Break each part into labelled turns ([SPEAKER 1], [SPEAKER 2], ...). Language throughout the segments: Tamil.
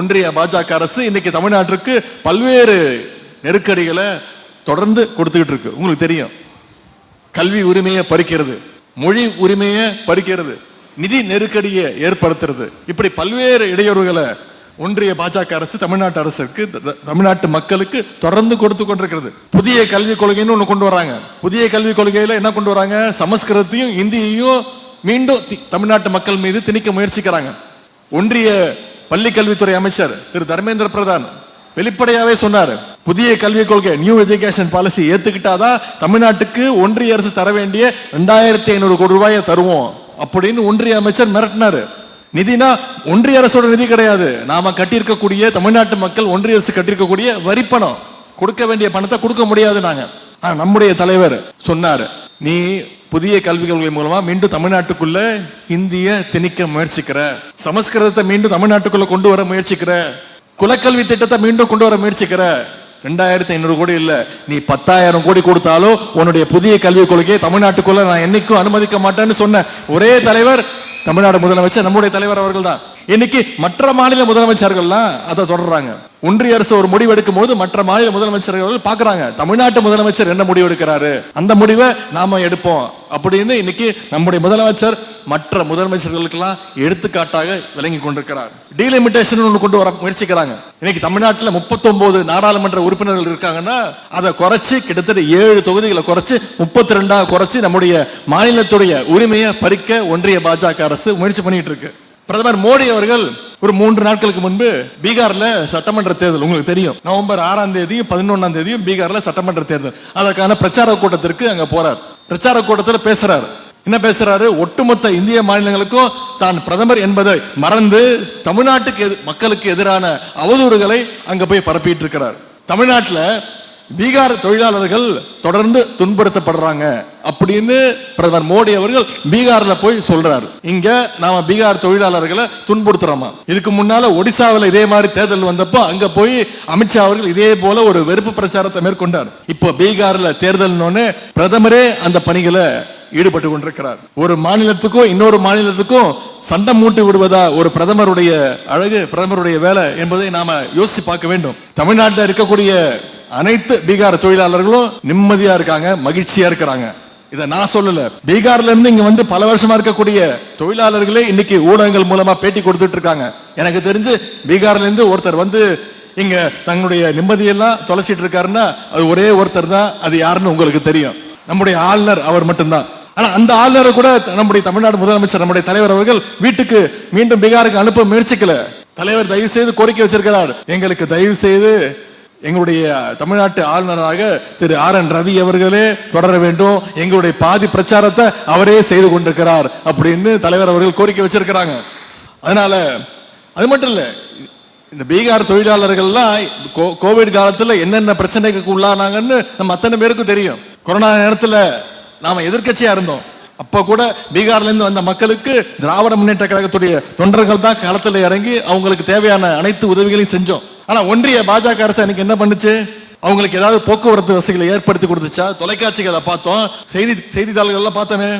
[SPEAKER 1] ஒன்றிய பாஜக அரசு இன்னைக்கு தமிழ்நாட்டிற்கு பல்வேறு நெருக்கடிகளை தொடர்ந்து கொடுத்துக்கிட்டு இருக்கு. உங்களுக்கு தெரியும், கல்வி உரிமையை பறிக்கிறது, மொழி உரிமையை பறிக்கிறது, நிதி நெருக்கடியை ஏற்படுத்துறது, இப்படி பல்வேறு இடையூறுகளை ஒன்றிய பாஜக அரசு தமிழ்நாட்டு அரசுக்கு, தமிழ்நாட்டு மக்களுக்கு தொடர்ந்து கொடுத்து கொண்டிருக்கிறது. புதிய கல்விக் கொள்கைன்னு ஒன்று கொண்டு வராங்க. புதிய கல்விக் கொள்கையில என்ன கொண்டு வராங்க? சமஸ்கிருதத்தையும் இந்தியையும் மீண்டும் தமிழ்நாட்டு மக்கள் மீது திணிக்க முயற்சிக்கிறாங்க. ஒன்றிய பள்ளி கல்வித்துறை அமைச்சர் திரு தர்மேந்திர பிரதான் வெளிப்படையாவே சொன்னார், புதிய கல்விக் கொள்கை நியூ எஜுகேஷன் பாலிசி ஏத்துக்கிட்டாதான் தமிழ்நாட்டுக்கு ஒன்றிய அரசு தர வேண்டிய 2500 கோடி ரூபாயை தருவோம் அப்படின்னு ஒன்றிய அமைச்சர் மிரட்டினாரு. நிதினா ஒன்றிய அரசோட நிதி கிடையாது, நாம கட்டியிருக்கக்கூடிய தமிழ்நாட்டு மக்கள் ஒன்றிய அரசு கட்டியிருக்கக்கூடிய வரிப்பணம், கொடுக்க வேண்டிய பணத்தை கொடுக்க முடியாது நாங்க. நம்முடைய தலைவர் சொன்னாரு, நீ புதிய கல்விக் கொள்கை மூலமா மீண்டும் தமிழ்நாட்டுக்குள்ள இந்திய திணிக்க முயற்சிக்கிற, சமஸ்கிருதத்தை மீண்டும் தமிழ்நாட்டுக்குள்ள கொண்டு வர முயற்சிக்கிற, குலக்கல்வி திட்டத்தை மீண்டும் கொண்டு வர முயற்சிக்கிற. 2500 கோடி இல்ல, நீ 10,000 கோடி கொடுத்தாலும் உன்னுடைய புதிய கல்விக் கொள்கையை தமிழ்நாட்டுக்குள்ள நான் என்னைக்கும் அனுமதிக்க மாட்டேன்னு சொன்ன ஒரே தலைவர் தமிழ்நாடு முதலமைச்சர் நம்முடைய தலைவர் அவர்கள் தான். இன்னைக்கு மற்ற மாநில முதலமைச்சர்கள்லாம் அதை தொடர்றாங்க. ஒன்றிய அரசு ஒரு முடிவு எடுக்கும் போது மற்ற மாநில முதலமைச்சர்கள் பாக்குறாங்க, தமிழ்நாட்டு முதலமைச்சர் என்ன முடிவு எடுக்கிறாரு, அந்த முடிவை நாம எடுப்போம் அப்படின்னு இன்னைக்கு நம்முடைய முதலமைச்சர் மற்ற முதலமைச்சர்களுக்கெல்லாம் எடுத்துக்காட்டாக விளங்கி கொண்டிருக்கிறார். டீலிமிட்டேஷன் ஒன்று கொண்டு வர முயற்சிக்கிறாங்க. இன்னைக்கு தமிழ்நாட்டில் 39 நாடாளுமன்ற உறுப்பினர்கள் இருக்காங்கன்னா அதை குறைச்சு கிட்டத்தட்ட 7 தொகுதிகளை குறைச்சு 32 குறைச்சு நம்முடைய மாநிலத்துடைய உரிமையை பறிக்க ஒன்றிய பாஜக அரசு முயற்சி பண்ணிட்டு இருக்கு. பிரதமர் மோடி அவர்கள் ஒரு 3 நாட்களுக்கு முன்பு பீகார்ல சட்டமன்ற தேர்தல், உங்களுக்கு தெரியும், நவம்பர் 6ஆம் தேதியும் 11ஆம் தேதியும் பீகார்ல சட்டமன்ற தேர்தல், அதற்கான பிரச்சார கூட்டத்திற்கு அங்க போறார். பிரச்சார கூட்டத்தில் பேசுறாரு. என்ன பேசுறாரு? ஒட்டுமொத்த இந்திய மாநிலங்களுக்கும் தான் பிரதமர் என்பதை மறந்து தமிழ்நாட்டுக்கு மக்களுக்கு எதிரான அவதூறுகளை அங்க போய் பரப்பிட்டு இருக்கிறார். தமிழ்நாட்டில் பீகார் தொழிலாளர்கள் தொடர்ந்து துன்புறுத்தப்படுறாங்க அப்படின்னு பிரதமர் மோடி அவர்கள் பீகார்ல போய் சொல்றாரு. இங்க நாம பீகார் தொழிலாளர்களை துன்புறுத்துறோமா? இதுக்கு முன்னால ஒடிசாவில் இதே மாதிரி தேர்தல் வந்தப்போ அங்க போய் அமித்ஷா அவர்கள் இதே போல ஒரு வெறுப்பு பிரச்சாரத்தை மேற்கொண்டார். இப்போ பீகார்ல தேர்தல் பிரதமரே அந்த பணிகளை ஈடுபட்டு கொண்டிருக்கிறார். ஒரு மாநிலத்துக்கும் இன்னொரு மாநிலத்துக்கும் சண்டை மூட்டி விடுவதா ஒரு பிரதமருடைய அழகு, பிரதமருடைய வேலை என்பதை நாம யோசிச்சு பார்க்க வேண்டும். தமிழ்நாட்டில் இருக்கக்கூடிய அனைத்து பீகார் தொழிலாளர்களும் நிம்மதியா இருக்காங்க, மகிழ்ச்சியா இருக்கிறாங்க. இதை நான் சொல்லல, பீகார்ல இருந்து இங்க வந்து பல வருஷமா இருக்கக்கூடிய தொழிலாளர்களே இன்னைக்கு ஊடகங்கள் மூலமா பேட்டி கொடுத்துட்டு இருக்காங்க. எனக்கு தெரிஞ்சு பீகார்ல இருந்து ஒருத்தர் வந்து இங்க தங்களுடைய நிம்மதியெல்லாம் தொலைச்சிட்டு இருக்காருன்னா அது ஒரே ஒருத்தர் தான். அது யாருன்னு உங்களுக்கு தெரியும், நம்முடைய ஆளுநர் அவர் மட்டும்தான். ஆனா அந்த ஆளுநரை கூட நம்முடைய தமிழ்நாடு முதலமைச்சர் நம்முடைய தலைவர் அவர்கள் வீட்டுக்கு மீண்டும் பீகாருக்கு அனுப்ப முயற்சிக்கல. தலைவர் தயவு செய்து கோரிக்கை வச்சிருக்கிறார், எங்களுக்கு தயவு செய்து எங்களுடைய தமிழ்நாட்டு ஆளுநராக திரு RN ரவி அவர்களே தொடர வேண்டும், எங்களுடைய பாதி பிரச்சாரத்தை அவரே செய்து கொண்டிருக்கிறார் அப்படின்னு தலைவர் அவர்கள் கோரிக்கை வச்சிருக்கிறாங்க. அதனால அது மட்டும் இல்ல, இந்த பீகார் தொழிலாளர்கள்லாம் கோவிட் காலத்துல என்னென்ன பிரச்சனைக்கு உள்ளானாங்கன்னு நம்ம அத்தனை பேருக்கும் தெரியும். கொரோனா நேரத்துல நாம எதிர்க்கட்சியா இருந்தோம், அப்ப கூட பீகார்ல இருந்து வந்த மக்களுக்கு திராவிட முன்னேற்ற கழகத்துடைய தொண்டர்கள் தான் களத்துல இறங்கி அவங்களுக்கு தேவையான அனைத்து உதவிகளையும் செஞ்சோம். ஆனா ஒன்றிய பாஜக அரசு எனக்கு என்ன பண்ணுச்சு? அவங்களுக்கு ஏதாவது போக்குவரத்து வசதிகளை ஏற்படுத்தி கொடுத்துச்சா? தொலைக்காட்சிகளை பார்த்தோம், செய்தித்தாள்கள் பார்த்தோமே,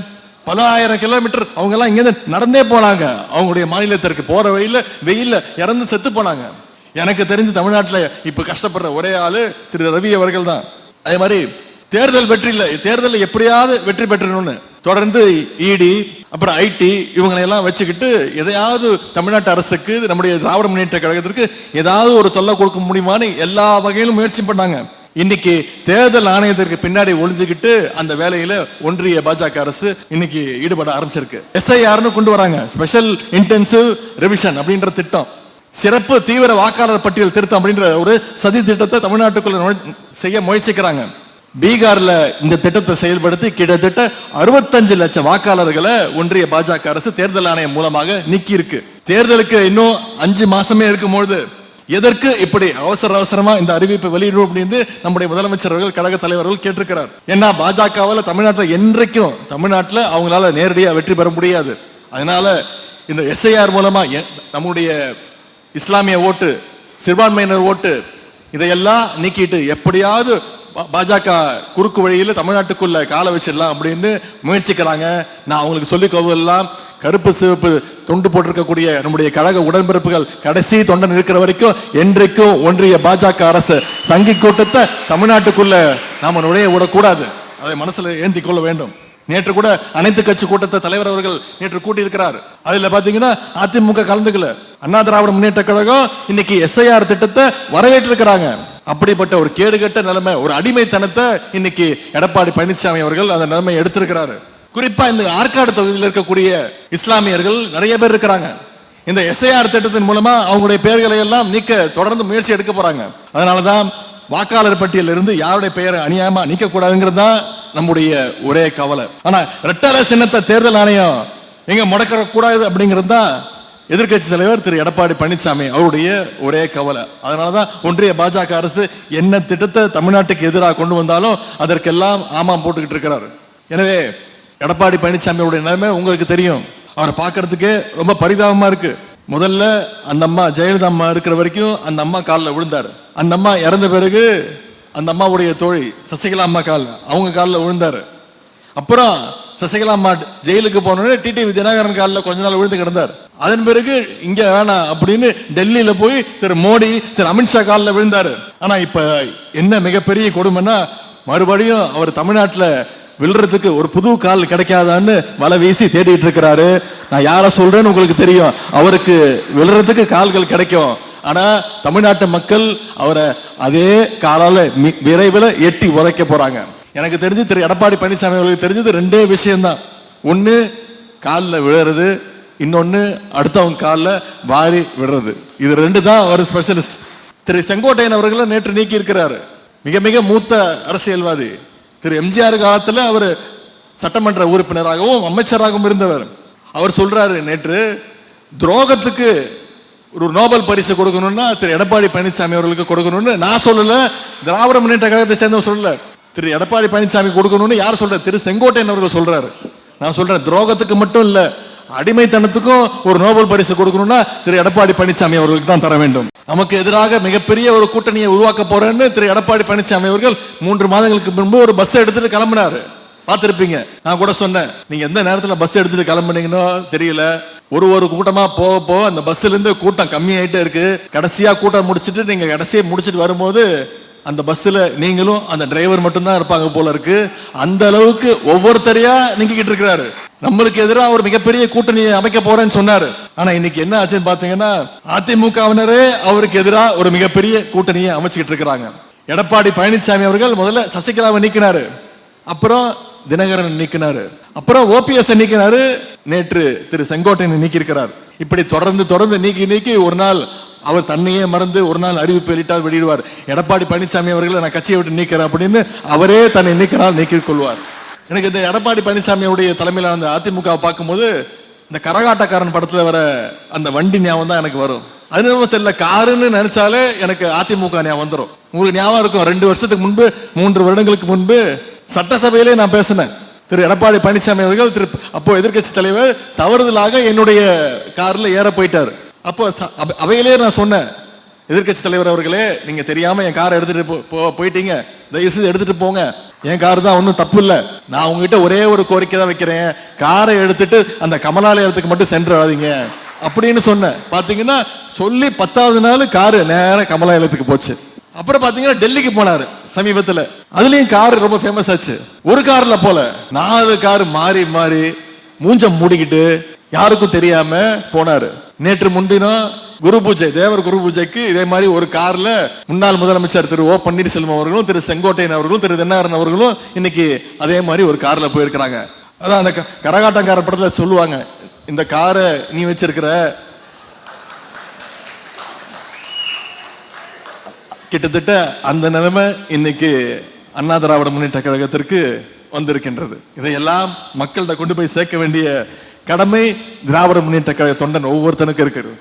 [SPEAKER 1] பல ஆயிரம் கிலோமீட்டர் அவங்க எல்லாம் இங்க நடந்தே போனாங்க. அவங்களுடைய மாநிலத்திற்கு போற வழியில வெயில்ல இறந்து செத்து போனாங்க. எனக்கு தெரிஞ்சு தமிழ்நாட்டில் இப்ப கஷ்டப்படுற ஒரே ஆளு திரு ரவி அவர்கள் தான். அதே மாதிரி தேர்தல் வெற்றி இல்லை, தேர்தல் எப்படியாவது வெற்றி பெற்றணும்னு தொடர்ந்து இடி அப்புறம் IT இவங்களை எல்லாம் வச்சுக்கிட்டு எதையாவது தமிழ்நாட்டு அரசுக்கு நம்முடைய திராவிட முன்னேற்ற கழகத்திற்கு ஏதாவது ஒரு தொல்லை கொடுக்க முடியுமான்னு எல்லா வகையிலும் முயற்சி பண்ணாங்க. இன்னைக்கு தேர்தல் ஆணையத்திற்கு பின்னாடி ஒளிஞ்சுக்கிட்டு அந்த வேலையில ஒன்றிய பாஜக அரசு இன்னைக்கு ஈடுபட ஆரம்பிச்சிருக்கு. SIRனு கொண்டு வராங்க, ஸ்பெஷல் இன்டென்சிவ் ரிவிஷன் அப்படின்ற திட்டம், சிறப்பு தீவிர வாக்காளர் பட்டியல் திருத்தம் அப்படின்ற ஒரு சதி திட்டத்தை தமிழ்நாட்டுக்குள்ள செய்ய முயற்சிக்கிறாங்க. பீகார்ல இந்த திட்டத்தை செயல்படுத்தி கிட்டத்தட்ட 65 லட்சம் வாக்காளர்களை ஒன்றிய பாஜக அரசு தேர்தல் ஆணையம் மூலமாக நீக்கி இருக்கு. தேர்தலுக்கு இன்னும் 5 மாசமே இருக்கும்போது எதற்கு இப்படி அவசரமா இந்த அறிவிப்பை வெளியிடும் அப்படின்னு நம்முடைய முதலமைச்சர் அவர்கள் கழக தலைவர்கள் கேட்டிருக்கிறார். ஏன்னா பாஜகவால தமிழ்நாட்டில் என்றைக்கும் தமிழ்நாட்டில் அவங்களால நேரடியாக வெற்றி பெற முடியாது. அதனால இந்த SIR மூலமா நம்முடைய இஸ்லாமிய ஓட்டு, சிறுபான்மையினர் ஓட்டு இதையெல்லாம் நீக்கிட்டு எப்படியாவது பாஜக குறுக்கு வழியில் தமிழ்நாட்டுக்குள்ள கால வச்சிடலாம் அப்படின்னு முயற்சிக்கிறாங்க. நான் அவங்களுக்கு சொல்லிக் கொள்வதெல்லாம் கருப்பு சிவப்பு தொண்டு போட்டிருக்கக்கூடிய நம்முடைய கழக உடன்பிறப்புகள் கடைசி தொண்டன் இருக்கிற வரைக்கும் என்றைக்கும் ஒன்றிய பாஜக அரசு சங்கி கூட்டத்தை தமிழ்நாட்டுக்குள்ள நாம நுழைய விடக்கூடாது. அதை மனசுல ஏந்தி கொள்ள வேண்டும். நேற்று கூட அனைத்து கட்சி கூட்டத்தை தலைவர் அவர்கள் நேற்று கூட்டி இருக்கிறார். அதுல பாத்தீங்கன்னா அதிமுக கலந்துக்கல. அண்ணா திராவிட முன்னேற்ற கழகம் இன்னைக்கு SIR திட்டத்தை வரவேற்றிருக்கிறாங்க. அப்படிப்பட்ட ஒரு கேடுகட்ட நிலைமை, ஒரு அடிமைத்தனத்தை இன்னைக்கு எடப்பாடி பழனிசாமி அவர்கள் அந்த நிலைமை எடுத்திருக்கிறாரு. குறிப்பா இந்த ஆற்காடு தொகுதியில் இருக்கக்கூடிய இஸ்லாமியர்கள் நிறைய பேர் இருக்கிறாங்க. இந்த SIR திட்டத்தின் மூலமா அவங்களுடைய பெயர்களை எல்லாம் நீக்க தொடர்ந்து முயற்சி எடுக்க போறாங்க. அதனாலதான் வாக்காளர் பட்டியலில் இருந்து யாருடைய பெயரை அநியாயமா நீக்க கூடாதுங்கிறது தான் நம்முடைய ஒரே கவலை. ஆனா ரெட்டலை சின்னத்தை தேர்தல் ஆணையம் எங்க முடக்க கூடாது அப்படிங்கிறது தான் எதிர்கட்சி தலைவர் திரு எடப்பாடி பழனிசாமி அவருடைய ஒரே கவலை. அதனாலதான் ஒன்றிய பாஜக அரசு என்ன திட்டத்தை தமிழ்நாட்டுக்கு எதிராக கொண்டு வந்தாலும் அதற்கெல்லாம் ஆமாம் போட்டுக்கிட்டு இருக்கிறார். எனவே எடப்பாடி பழனிசாமியோட நிலைமை உங்களுக்கு தெரியும். அவரை பார்க்கறதுக்கே ரொம்ப பரிதாபமா இருக்கு. முதல்ல அந்த அம்மா ஜெயலலிதா அம்மா இருக்கிற வரைக்கும் அந்த அம்மா காலில் விழுந்தாரு. அந்த அம்மா இறந்த பிறகு அந்த அம்மாவுடைய தோழி சசிகலா அம்மா அவங்க காலில் விழுந்தாரு. அப்புறம் சசிகலா அம்மா ஜெயிலுக்கு போனோடனே டிடிவி தினகரன் காலில் கொஞ்ச நாள் விழுந்து கிடந்தார். அதன் பிறகு இங்க வேணாம் அப்படின்னு டெல்லியில போய் திரு மோடி திரு அமித்ஷா காலில் விழுந்தாரு. ஆனா இப்ப என்ன மிகப்பெரிய கொடுமைன்னா மறுபடியும் அவர் தமிழ்நாட்டில் விழுறதுக்கு ஒரு புது கால் கிடைக்காதான்னு வலை வீசி தேடிட்டு இருக்கிறாரு. நான் யார சொல்றேன்னு உங்களுக்கு தெரியும். அவருக்கு விழுறதுக்கு கால்கள் கிடைக்கும். ஆனா தமிழ்நாட்டு மக்கள் அவரை அதே காலால விரைவில் எட்டி உதைக்க போறாங்க. எனக்கு தெரிஞ்சு திரு எடப்பாடி பழனிசாமி அவர்களுக்கு தெரிஞ்சது ரெண்டே விஷயம்தான். ஒன்னு காலில் விழுறது, இன்னொன்னு அடுத்தவங்க காலில் வாரி விடுறது. இது ரெண்டு தான் ஒரு ஸ்பெஷலிஸ்ட். திரு செங்கோட்டையன் அவர்களை நேற்று நீக்கி இருக்கிறாரு. மிக மிக மூத்த அரசியல்வாதி. திரு எம்ஜிஆர் காலத்தில் அவர் சட்டமன்ற உறுப்பினராகவும் அமைச்சராகவும் இருந்தவர். அவர் சொல்றாரு நேற்று, துரோகத்துக்கு ஒரு நோபல் பரிசு கொடுக்கணும்னா திரு எடப்பாடி பழனிசாமி அவர்களுக்கு கொடுக்கணும்னு நான் சொல்லல, திராவிட முன்னேற்ற கழகத்தை சேர்ந்தவர் சொல்லல, திரு எடப்பாடி பழனிசாமி கொடுக்கணும்னு யார் சொல்ற? திரு செங்கோட்டையன் அவர்கள் சொல்றாரு. நான் சொல்றேன், துரோகத்துக்கு மட்டும் இல்ல, அடிமைத்தனத்துக்கும் ஒரு நோபல் பரிசு கொடுக்கணும்னா திரு எடப்பாடி பழனிசாமி அவர்களுக்கு தான் தர வேண்டும். நமக்கு எதிராக மிகப்பெரிய ஒரு கூட்டணியை உருவாக்க போறேன்னு திரு எடப்பாடி பழனிசாமி அவர்கள் 3 மாதங்களுக்கு முன்பு ஒரு பஸ் எடுத்துட்டு கிளம்பினாரு. பார்த்திருப்பீங்க. நான் கூட சொன்னேன், நீங்க எந்த நேரத்துல பஸ் எடுத்துட்டு கிளம்புனீங்கன்னு தெரியல. ஒரு கூட்டமா போக அந்த பஸ்ல இருந்து கூட்டம் கம்மியாயிட்டே இருக்கு. கடைசியா கூட்டம் முடிச்சுட்டு நீங்க கடைசியா முடிச்சுட்டு வரும்போது அந்த பஸ்ல நீங்களும் அந்த டிரைவர் மட்டும் தான் இருப்பாங்க போல இருக்கு. அந்த அளவுக்கு ஒவ்வொருத்தரையா நீக்கிட்டு இருக்கிறாரு. நம்மளுக்கு எதிராக ஒரு மிகப்பெரிய கூட்டணியை அமைக்க போறேன்னு சொன்னாரு. ஆனா இன்னைக்கு என்ன ஆச்சுன்னு பாத்தீங்கன்னா, அதிமுகவினரே அவருக்கு எதிராக ஒரு மிகப்பெரிய கூட்டணியை அமைச்சுக்கிட்டு இருக்கிறாங்க. எடப்பாடி பழனிசாமி அவர்கள் முதல்ல சசிகலாவை நீக்கினாரு, அப்புறம் தினகரன் நீக்கினாரு, அப்புறம் OPS நீக்கினாரு, நேற்று திரு செங்கோட்டையனை நீக்கி இருக்கிறார். இப்படி தொடர்ந்து நீக்கி ஒரு நாள் அவர் தன்னையே மறந்து ஒரு நாள் அறிவிப்பு வெளியிடுவார். எடப்பாடி பழனிசாமி அவர்களை நான் கட்சியை விட்டு நீக்கிறேன் அப்படின்னு அவரே தன்னை நீக்கிக் கொள்வார். எனக்கு இந்த எடப்பாடி பழனிசாமியுடைய தலைமையில் அந்த அதிமுக பார்க்கும்போது இந்த கரகாட்டக்காரன் படத்துல வர அந்த வண்டி ஞாபகம் தான் எனக்கு வரும். அது தெரியல, காருன்னு நினைச்சாலே எனக்கு அதிமுக ஞாபகம் வந்துடும். உங்களுக்கு ஞாபகம் இருக்கும், 2 வருஷத்துக்கு முன்பு 3 வருடங்களுக்கு முன்பு சட்டசபையிலே நான் பேசினேன். திரு எடப்பாடி பழனிசாமி அவர்கள் அப்போ எதிர்கட்சி தலைவர் தவறுதலாக என்னுடைய கார்ல ஏற போயிட்டார். அப்போ அவையிலே நான் சொன்னேன், எதிர்கட்சி தலைவர் அவர்களே, நீங்க தெரியாம என் காரை எடுத்துட்டு போயிட்டீங்க, தயவு செய்து எடுத்துட்டு போங்க, என் கார் தான், ஒன்றும் தப்பு இல்லை. நான் உங்ககிட்ட ஒரே ஒரு கோரிக்கை தான் வைக்கிறேன், காரை எடுத்துட்டு அந்த கமலாலயத்துக்கு மட்டும் சென்றாதீங்க அப்படின்னு சொன்னேன். பாத்தீங்கன்னா சொல்லி 10வது நாள் காரு நேரம் கமலாலயத்துக்கு போச்சு. அப்புறம் பாத்தீங்கன்னா டெல்லிக்கு போனாரு சமீபத்துல, அதுலயும் கார் ரொம்ப ஃபேமஸ் ஆச்சு. ஒரு கார்ல போல 4 கார் மாறி மூஞ்ச மூடிக்கிட்டு யாருக்கும் தெரியாம போனாரு. நேற்று முன்தினம் குரு பூஜை, தேவர் குரு பூஜைக்கு இதே மாதிரி ஒரு கார்ல முன்னாள் முதலமைச்சர் திரு O பன்னீர்செல்வம் அவர்களும் திரு செங்கோட்டையன் அவர்களும் திரு தினகரன் அவர்களும் இன்னைக்கு அதே மாதிரி ஒரு கார்ல போயிருக்கிறாங்க. அதான் அந்த கரகாட்டக்கார படத்துல சொல்லுவாங்க, இந்த காரை நீ வச்சிருக்கிற, கிட்டத்தட்ட அந்த நிலைமை இன்னைக்கு அண்ணா திராவிட முன்னேற்ற கழகத்திற்கு வந்திருக்கின்றது. இதையெல்லாம் மக்கள்கிட்ட கொண்டு போய் சேர்க்க வேண்டிய கடமை திராவிட முன்னேற்ற கழக தொண்டன் ஒவ்வொருத்தனுக்கும் இருக்கிறது.